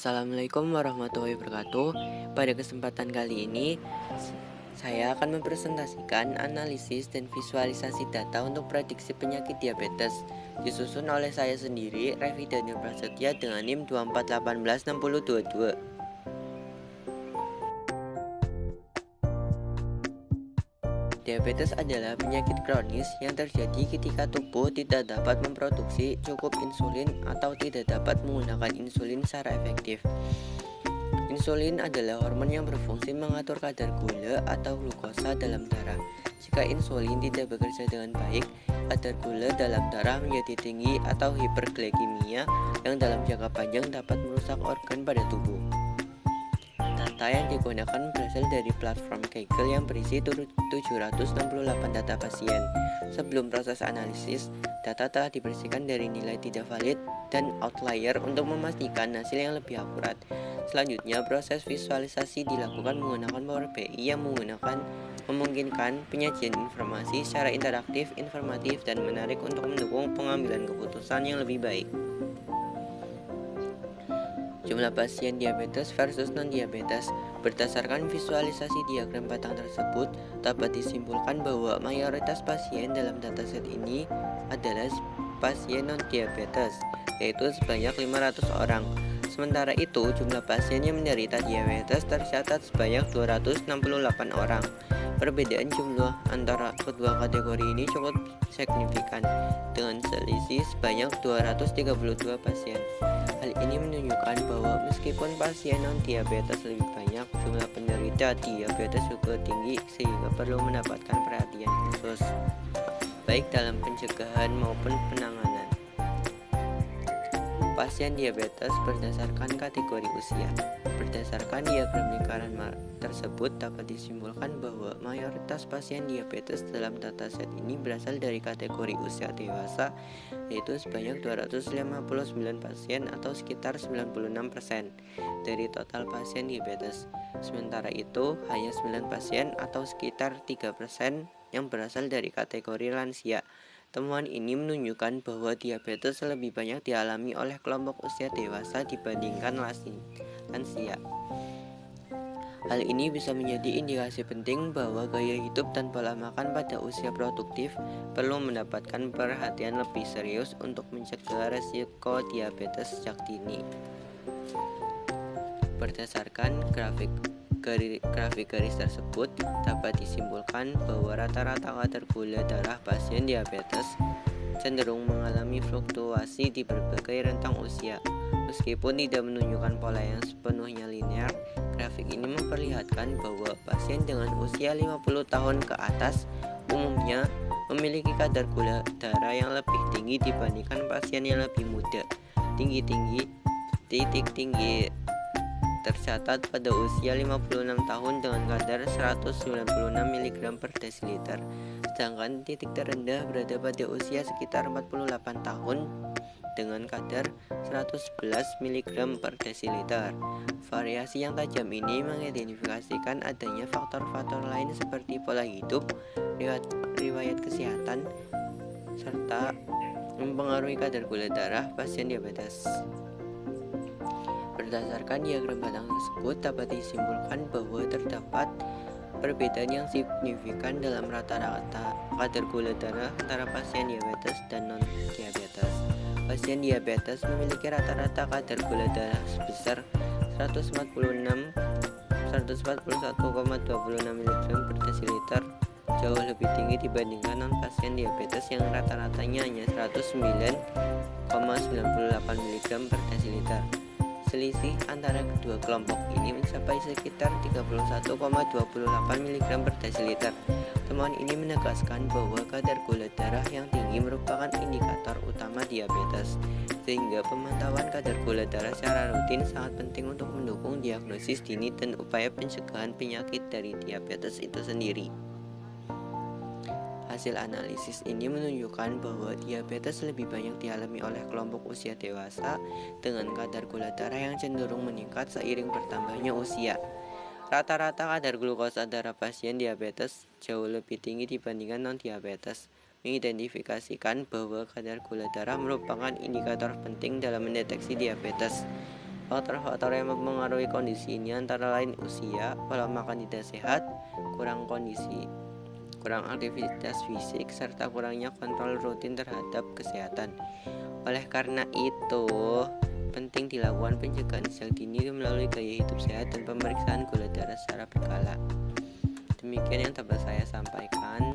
Assalamualaikum warahmatullahi wabarakatuh. Pada kesempatan kali ini, saya akan mempresentasikan analisis dan visualisasi data untuk prediksi penyakit diabetes. Disusun oleh saya sendiri, Revi Daniel Prasetya dengan NIM 24186022. Diabetes adalah penyakit kronis yang terjadi ketika tubuh tidak dapat memproduksi cukup insulin atau tidak dapat menggunakan insulin secara efektif. Insulin adalah hormon yang berfungsi mengatur kadar gula atau glukosa dalam darah. Jika insulin tidak bekerja dengan baik, kadar gula dalam darah menjadi tinggi atau hiperglikemia yang dalam jangka panjang dapat merusak organ pada tubuh. Data yang digunakan berasal dari platform Kaggle yang berisi 768 data pasien. Sebelum proses analisis, data telah dibersihkan dari nilai tidak valid dan outlier untuk memastikan hasil yang lebih akurat. Selanjutnya, proses visualisasi dilakukan menggunakan Power BI yang memungkinkan penyajian informasi secara interaktif, informatif, dan menarik untuk mendukung pengambilan keputusan yang lebih baik. Jumlah pasien diabetes versus non-diabetes. Berdasarkan visualisasi diagram batang tersebut, dapat disimpulkan bahwa mayoritas pasien dalam dataset ini adalah pasien non-diabetes, yaitu sebanyak 500 orang. Sementara itu, jumlah pasien yang menderita diabetes tercatat sebanyak 268 orang. Perbedaan jumlah antara kedua kategori ini cukup signifikan, dengan selisih sebanyak 232 pasien. Hal ini menunjukkan bahwa meskipun pasien non-diabetes lebih banyak, jumlah penderita diabetes juga tinggi sehingga perlu mendapatkan perhatian khusus, baik dalam pencegahan maupun penanganan. Pasien diabetes berdasarkan kategori usia. Berdasarkan diagram lingkaran tersebut dapat disimpulkan bahwa mayoritas pasien diabetes dalam dataset ini berasal dari kategori usia dewasa, yaitu sebanyak 259 pasien atau sekitar 96% dari total pasien diabetes. Sementara itu, hanya 9 pasien atau sekitar 3% yang berasal dari kategori lansia. Temuan ini menunjukkan bahwa diabetes lebih banyak dialami oleh kelompok usia dewasa dibandingkan lansia. Hal ini bisa menjadi indikasi penting bahwa gaya hidup dan pola makan pada usia produktif perlu mendapatkan perhatian lebih serius untuk mencegah resiko diabetes sejak dini. Berdasarkan grafik garis tersebut, dapat disimpulkan bahwa rata-rata kadar gula darah pasien diabetes cenderung mengalami fluktuasi di berbagai rentang usia. Meskipun tidak menunjukkan pola yang sepenuhnya linear, grafik ini memperlihatkan bahwa pasien dengan usia 50 tahun ke atas umumnya memiliki kadar gula darah yang lebih tinggi dibandingkan pasien yang lebih muda. Titik tinggi tercatat pada usia 56 tahun dengan kadar 196 mg per desiliter, sedangkan titik terendah berada pada usia sekitar 48 tahun dengan kadar 111 mg per desiliter. Variasi yang tajam ini mengidentifikasikan adanya faktor-faktor lain seperti pola hidup, riwayat kesehatan, serta mempengaruhi kadar gula darah pasien diabetes. Berdasarkan diagram batang tersebut dapat disimpulkan bahwa terdapat perbedaan yang signifikan dalam rata-rata kadar gula darah antara pasien diabetes dan non-diabetes. Pasien diabetes memiliki rata-rata kadar gula darah sebesar 141,26 mg per desiliter, jauh lebih tinggi dibandingkan non-pasien diabetes yang rata-ratanya hanya 109,98 mg per desiliter. Selisih antara kedua kelompok ini mencapai sekitar 31,28 mg per desiliter. Temuan ini menegaskan bahwa kadar gula darah yang tinggi merupakan indikator utama diabetes, sehingga pemantauan kadar gula darah secara rutin sangat penting untuk mendukung diagnosis dini dan upaya pencegahan penyakit dari diabetes itu sendiri. Hasil analisis ini menunjukkan bahwa diabetes lebih banyak dialami oleh kelompok usia dewasa dengan kadar gula darah yang cenderung meningkat seiring bertambahnya usia. Rata-rata kadar glukosa darah pasien diabetes jauh lebih tinggi dibandingkan non-diabetes, mengidentifikasikan bahwa kadar gula darah merupakan indikator penting dalam mendeteksi diabetes. Faktor-faktor yang mempengaruhi kondisi ini antara lain usia, pola makan tidak sehat, kurang aktivitas fisik, serta kurangnya kontrol rutin terhadap kesehatan. Oleh karena itu, penting dilakukan pencegahan sejak dini melalui gaya hidup sehat dan pemeriksaan gula darah secara berkala. Demikian yang dapat saya sampaikan.